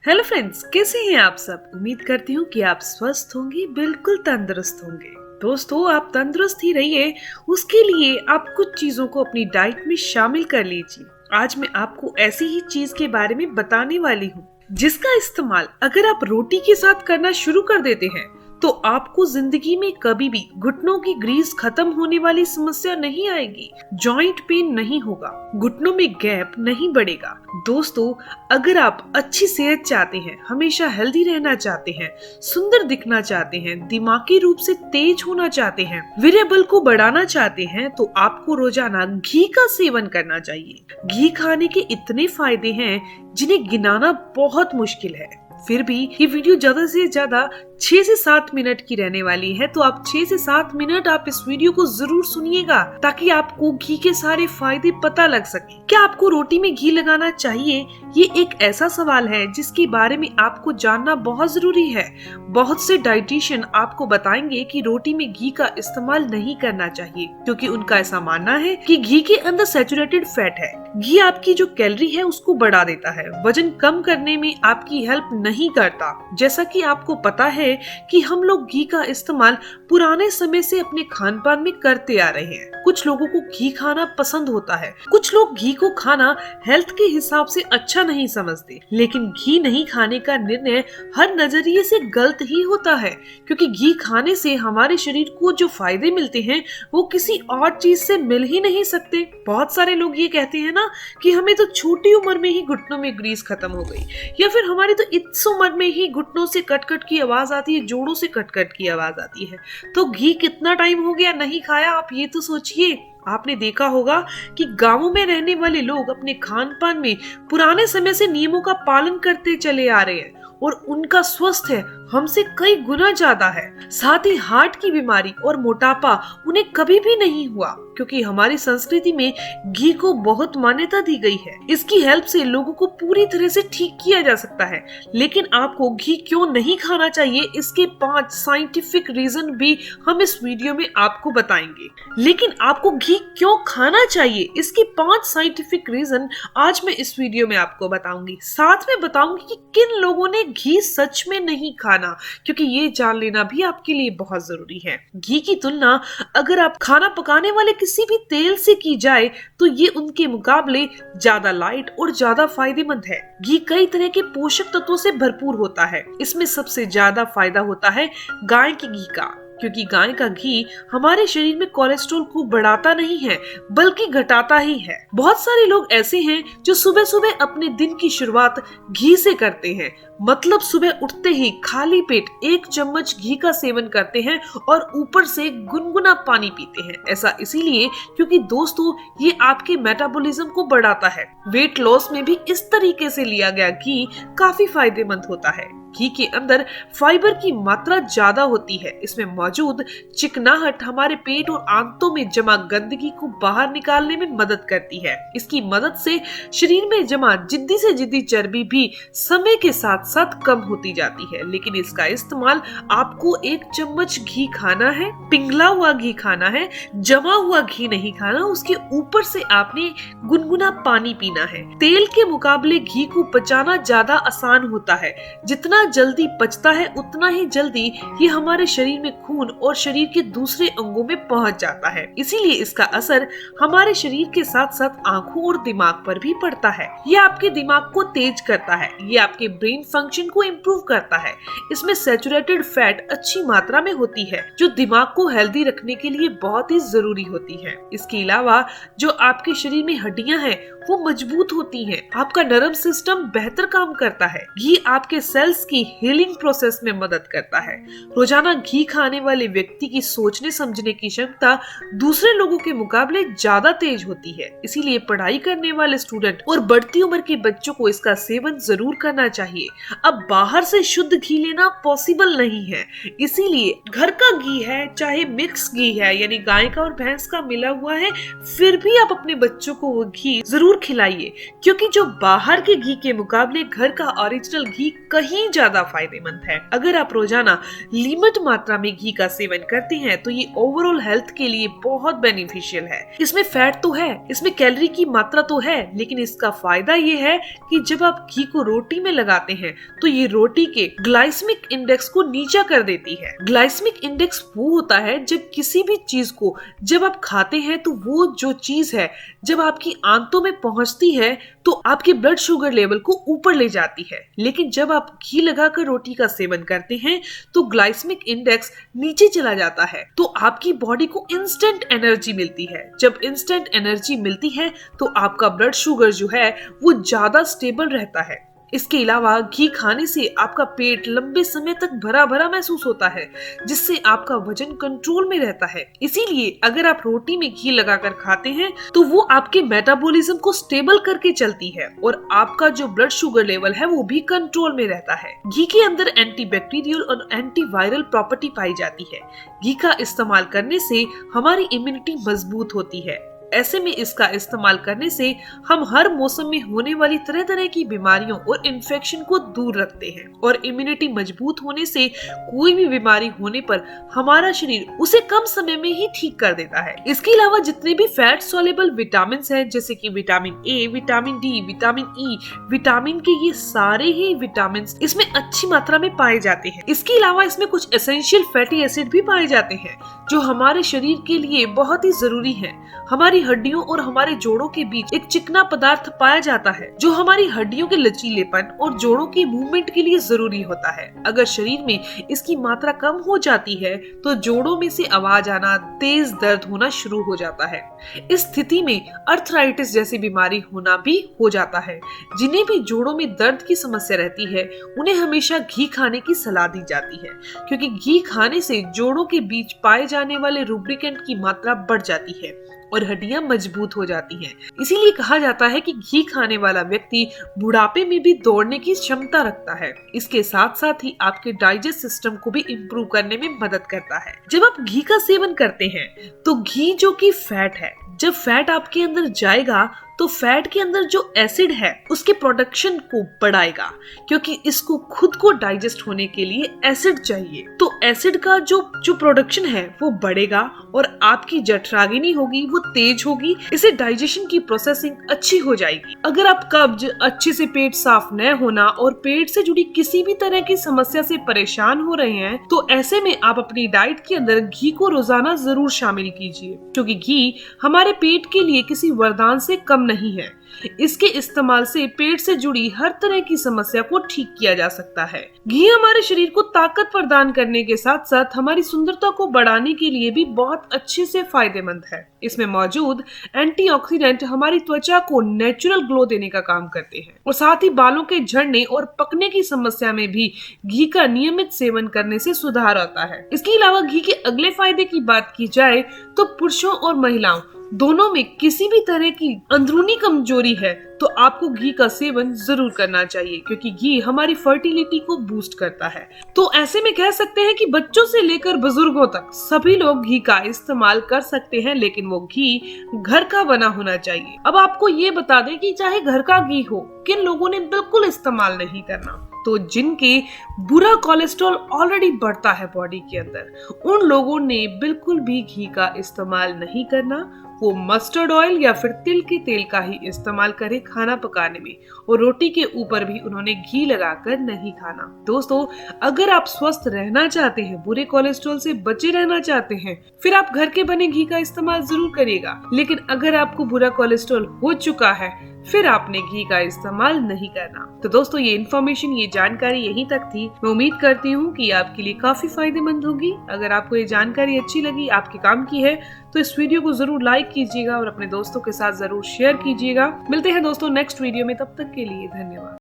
Hello friends, कैसे हैं आप सब। उम्मीद करती हूँ कि आप स्वस्थ होंगे, बिल्कुल तंदुरुस्त होंगे। दोस्तों, आप तंदुरुस्त ही रहिए, उसके लिए आप कुछ चीजों को अपनी डाइट में शामिल कर लीजिए। आज मैं आपको ऐसी ही चीज के बारे में बताने वाली हूँ जिसका इस्तेमाल अगर आप रोटी के साथ करना शुरू कर देते हैं तो आपको जिंदगी में कभी भी घुटनों की ग्रीस खत्म होने वाली समस्या नहीं आएगी, जॉइंट पेन नहीं होगा, घुटनों में गैप नहीं बढ़ेगा। दोस्तों, अगर आप अच्छी सेहत चाहते हैं, हमेशा हेल्दी रहना चाहते हैं, सुंदर दिखना चाहते हैं, दिमागी रूप से तेज होना चाहते हैं, वीर्य बल को बढ़ाना चाहते हैं, तो आपको रोजाना घी का सेवन करना चाहिए। घी खाने के इतने फायदे हैं जिन्हें गिनाना बहुत मुश्किल है। फिर भी ये वीडियो ज्यादा से ज्यादा 6 से 7 मिनट की रहने वाली है, तो आप 6 से 7 मिनट आप इस वीडियो को जरूर सुनिएगा ताकि आपको घी के सारे फायदे पता लग सके। क्या आपको रोटी में घी लगाना चाहिए? ये एक ऐसा सवाल है जिसके बारे में आपको जानना बहुत जरूरी है। बहुत से डाइटिशियन आपको बताएंगे कि रोटी में घी का इस्तेमाल नहीं करना चाहिए क्योंकि उनका ऐसा मानना है कि घी के अंदर सैचुरेटेड फैट है। घी आपकी जो कैलोरी है उसको बढ़ा देता है, वजन कम करने में आपकी हेल्प नहीं करता। जैसा कि आपको पता है कि हम लोग घी का इस्तेमाल पुराने समय से अपने खान पान में करते आ रहे हैं। कुछ लोगों को घी खाना पसंद होता है, कुछ लोग घी को खाना हेल्थ के हिसाब से अच्छा नहीं समझते, लेकिन घी नहीं खाने का निर्णय हर नजरिए से गलत ही होता है क्योंकि घी खाने से हमारे शरीर को जो फायदे मिलते हैं वो किसी और चीज से मिल ही नहीं सकते। बहुत सारे लोग ये कहते हैं ना कि हमें तो छोटी उम्र में ही घुटनों में ग्रीस खत्म हो गई, या फिर हमारी तो इस उम्र में ही घुटनों से कट-कट की आवाज आती है, जोड़ों से कट-कट की आवाज आती है। तो घी कितना टाइम हो गया नहीं खाया, आप ये तो सोचिए। आपने देखा होगा कि गांवों में रहने वाले लोग अपने खान पान में पुराने समय से नियमों का पालन करते चले आ रहे हैं और उनका स्वास्थ्य हमसे कई गुना ज्यादा है। साथ ही हार्ट की बीमारी और मोटापा उन्हें कभी भी नहीं हुआ क्योंकि हमारी संस्कृति में घी को बहुत मान्यता दी गई है। इसकी हेल्प से लोगों को पूरी तरह से ठीक किया जा सकता है। लेकिन आपको घी क्यों नहीं खाना चाहिए, इसके 5 साइंटिफिक रीजन भी हम इस वीडियो में आपको बताएंगे। लेकिन आपको घी क्यों खाना चाहिए, इसके 5 साइंटिफिक रीजन आज मैं इस वीडियो में आपको बताऊंगी। साथ में बताऊंगी कि किन लोगों ने घी सच में नहीं खाना, क्योंकि ये जान लेना भी आपके लिए बहुत जरूरी है। घी की तुलना अगर आप खाना पकाने वाले किसी भी तेल से की जाए तो ये उनके मुकाबले ज्यादा लाइट और ज्यादा फायदेमंद है। घी कई तरह के पोषक तत्वों से भरपूर होता है। इसमें सबसे ज्यादा फायदा होता है गाय के घी का, क्योंकि गाय का घी हमारे शरीर में कोलेस्ट्रॉल को बढ़ाता नहीं है बल्कि घटाता ही है। बहुत सारे लोग ऐसे हैं जो सुबह सुबह अपने दिन की शुरुआत घी से करते हैं, मतलब सुबह उठते ही खाली पेट 1 चम्मच घी का सेवन करते हैं और ऊपर से गुनगुना पानी पीते हैं। ऐसा इसीलिए क्योंकि दोस्तों ये आपके मेटाबॉलिज्म को बढ़ाता है। वेट लॉस में भी इस तरीके से लिया गया घी काफी फायदेमंद होता है। घी के अंदर फाइबर की मात्रा ज्यादा होती है। इसमें मौजूद चिकनाहट हमारे पेट और आंतों में जमा गंदगी को बाहर निकालने में मदद करती है। इसकी मदद से शरीर में जमा जिद्दी से जिद्दी चर्बी भी समय के साथ साथ कम होती जाती है। लेकिन इसका इस्तेमाल आपको 1 चम्मच घी खाना है, पिघला हुआ घी खाना है, जमा हुआ घी नहीं खाना। उसके ऊपर से आपने गुनगुना पानी पीना है। तेल के मुकाबले घी को पचाना ज्यादा आसान होता है। जितना जल्दी पचता है उतना ही जल्दी ये हमारे शरीर में खून और शरीर के दूसरे अंगों में पहुंच जाता है। इसीलिए इसका असर हमारे शरीर के साथ साथ आंखों और दिमाग पर भी पड़ता है। ये आपके दिमाग को तेज करता है, ये आपके ब्रेन फंक्शन को इम्प्रूव करता है। इसमें सैचुरेटेड फैट अच्छी मात्रा में होती है जो दिमाग को हेल्दी रखने के लिए बहुत ही जरूरी होती है। इसके अलावा जो आपके शरीर में हड्डियां हैं वो मजबूत होती हैं, आपका नर्व सिस्टम बेहतर काम करता है। घी आपके सेल्स की हीलिंग प्रोसेस में मदद करता है। रोजाना घी खाने वाले व्यक्ति की सोचने समझने की क्षमता दूसरे लोगों के मुकाबले ज्यादा तेज होती है। इसीलिए पढ़ाई करने वाले स्टूडेंट और बढ़ती उम्र के बच्चों को इसका सेवन जरूर करना चाहिए। अब बाहर से शुद्ध घी लेना पॉसिबल नहीं है, इसीलिए घर का घी है, चाहे मिक्स घी है यानी गाय का और भैंस का मिला हुआ है, फिर भी आप अपने बच्चों को वो घी जरूर जरूर खिलाइए, क्योंकि जो बाहर के घी के मुकाबले घर का ओरिजिनल घी कहीं ज्यादा फायदेमंद है। अगर आप रोजाना लिमिट मात्रा में घी का सेवन करते हैं तो ये ओवरऑल हेल्थ के लिए बहुत बेनिफिशियल है। इसमें फैट तो है, इसमें कैलोरी की मात्रा तो है, लेकिन इसका फायदा ये है कि जब आप घी को रोटी में लगाते हैं तो ये रोटी के ग्लाइसेमिक इंडेक्स को नीचा कर देती है। ग्लाइसेमिक इंडेक्स वो होता है जब किसी भी चीज को जब आप खाते हैं तो वो जो चीज है जब आपकी आंतों में पहुंचती है तो आपके ब्लड शुगर लेवल को ऊपर ले जाती है, लेकिन जब आप घी लगाकर रोटी का सेवन करते हैं तो ग्लाइसेमिक इंडेक्स नीचे चला जाता है। तो आपकी बॉडी को इंस्टेंट एनर्जी मिलती है। जब इंस्टेंट एनर्जी मिलती है तो आपका ब्लड शुगर जो है वो ज्यादा स्टेबल रहता है। इसके अलावा घी खाने से आपका पेट लंबे समय तक भरा भरा महसूस होता है, जिससे आपका वजन कंट्रोल में रहता है। इसीलिए अगर आप रोटी में घी लगाकर खाते हैं तो वो आपके मेटाबॉलिज्म को स्टेबल करके चलती है और आपका जो ब्लड शुगर लेवल है वो भी कंट्रोल में रहता है। घी के अंदर एंटीबैक्टीरियल और एंटीवायरल प्रॉपर्टी पाई जाती है। घी का इस्तेमाल करने से हमारी इम्यूनिटी मजबूत होती है। ऐसे में इसका इस्तेमाल करने से हम हर मौसम में होने वाली तरह तरह की बीमारियों और इन्फेक्शन को दूर रखते हैं और इम्यूनिटी मजबूत होने से कोई भी बीमारी होने पर हमारा शरीर उसे कम समय में ही ठीक कर देता है। इसके अलावा जितने भी फैट सोल्युबल विटामिन हैं, जैसे कि vitamin A, vitamin D, vitamin E, vitamin के, ये सारे ही विटामिन इसमें अच्छी मात्रा में पाए जाते हैं। इसके अलावा इसमें कुछ एसेंशियल फैटी एसिड भी पाए जाते हैं जो हमारे शरीर के लिए बहुत ही जरूरी है। हमारी हड्डियों और हमारे जोड़ों के बीच एक चिकना पदार्थ पाया जाता है जो हमारी हड्डियों के लचीलेपन और जोड़ों की मूवमेंट के लिए जरूरी होता है। अगर शरीर में इसकी मात्रा कम हो जाती है तो जोड़ों में से आवाज आना, तेज दर्द होना शुरू हो जाता है। इस स्थिति में अर्थराइटिस जैसी बीमारी होना भी हो जाता है। जिन्हें भी जोड़ों में दर्द की समस्या रहती है उन्हें हमेशा घी खाने की सलाह दी जाती है, क्योंकि घी खाने से जोड़ों के बीच पाए जाने वाले लुब्रिकेंट की मात्रा बढ़ जाती है और हड्डियां मजबूत हो जाती हैं। इसीलिए कहा जाता है कि घी खाने वाला व्यक्ति बुढ़ापे में भी दौड़ने की क्षमता रखता है। इसके साथ साथ ही आपके डाइजेस्ट सिस्टम को भी इम्प्रूव करने में मदद करता है। जब आप घी का सेवन करते हैं तो घी जो कि फैट है, जब फैट आपके अंदर जाएगा तो फैट के अंदर जो एसिड है उसके प्रोडक्शन को बढ़ाएगा, क्योंकि इसको खुद को डाइजेस्ट होने के लिए एसिड चाहिए। तो एसिड का जो प्रोडक्शन है वो बढ़ेगा और आपकी जठराग्नि होगी वो तेज होगी। इसे डाइजेशन की प्रोसेसिंग अच्छी हो जाएगी। अगर आप कब्ज, अच्छे से पेट साफ न होना और पेट से जुड़ी किसी भी तरह की समस्या से परेशान हो रहे हैं तो ऐसे में आप अपनी डाइट के अंदर घी को रोजाना जरूर शामिल कीजिए, क्योंकि घी हमारे पेट के लिए किसी वरदान से कम नहीं है। इसके इस्तेमाल से पेट से जुड़ी हर तरह की समस्या को ठीक किया जा सकता है। घी हमारे शरीर को ताकत प्रदान करने के साथ साथ हमारी सुंदरता को बढ़ाने के लिए भी बहुत अच्छे से फायदेमंद है। इसमें मौजूद एंटीऑक्सीडेंट हमारी त्वचा को नेचुरल ग्लो देने का काम करते हैं और साथ ही बालों के झड़ने और पकने की समस्या में भी घी का नियमित सेवन करने से सुधार आता है। इसके अलावा घी के अगले फायदे की बात की जाए तो पुरुषों और महिलाओं दोनों में किसी भी तरह की अंदरूनी कमजोरी है तो आपको घी का सेवन जरूर करना चाहिए, क्योंकि घी हमारी फर्टिलिटी को बूस्ट करता है। तो ऐसे में कह सकते हैं कि बच्चों से लेकर बुजुर्गों तक सभी लोग घी का इस्तेमाल कर सकते हैं, लेकिन वो घी घर का बना होना चाहिए। अब आपको ये बता दें कि चाहे घर का घी हो, किन लोगों ने बिल्कुल इस्तेमाल नहीं करना, तो जिनके बुरा कोलेस्ट्रॉल ऑलरेडी बढ़ता है बॉडी के अंदर, उन लोगों ने बिल्कुल भी घी का इस्तेमाल नहीं करना। वो मस्टर्ड ऑयल या फिर तिल के तेल का ही इस्तेमाल करें खाना पकाने में, और रोटी के ऊपर भी उन्होंने घी लगाकर नहीं खाना। दोस्तों, अगर आप स्वस्थ रहना चाहते हैं, बुरे कोलेस्ट्रॉल से बचे रहना चाहते हैं, फिर आप घर के बने घी का इस्तेमाल जरूर करिएगा। लेकिन अगर आपको बुरा कोलेस्ट्रॉल हो चुका है फिर आपने घी का इस्तेमाल नहीं करना। तो दोस्तों, ये इन्फॉर्मेशन, ये जानकारी यहीं तक थी। मैं उम्मीद करती हूँ कि आपके लिए काफी फायदेमंद होगी। अगर आपको ये जानकारी अच्छी लगी, आपके काम की है, तो इस वीडियो को जरूर लाइक कीजिएगा और अपने दोस्तों के साथ जरूर शेयर कीजिएगा। मिलते हैं दोस्तों नेक्स्ट वीडियो में, तब तक के लिए धन्यवाद।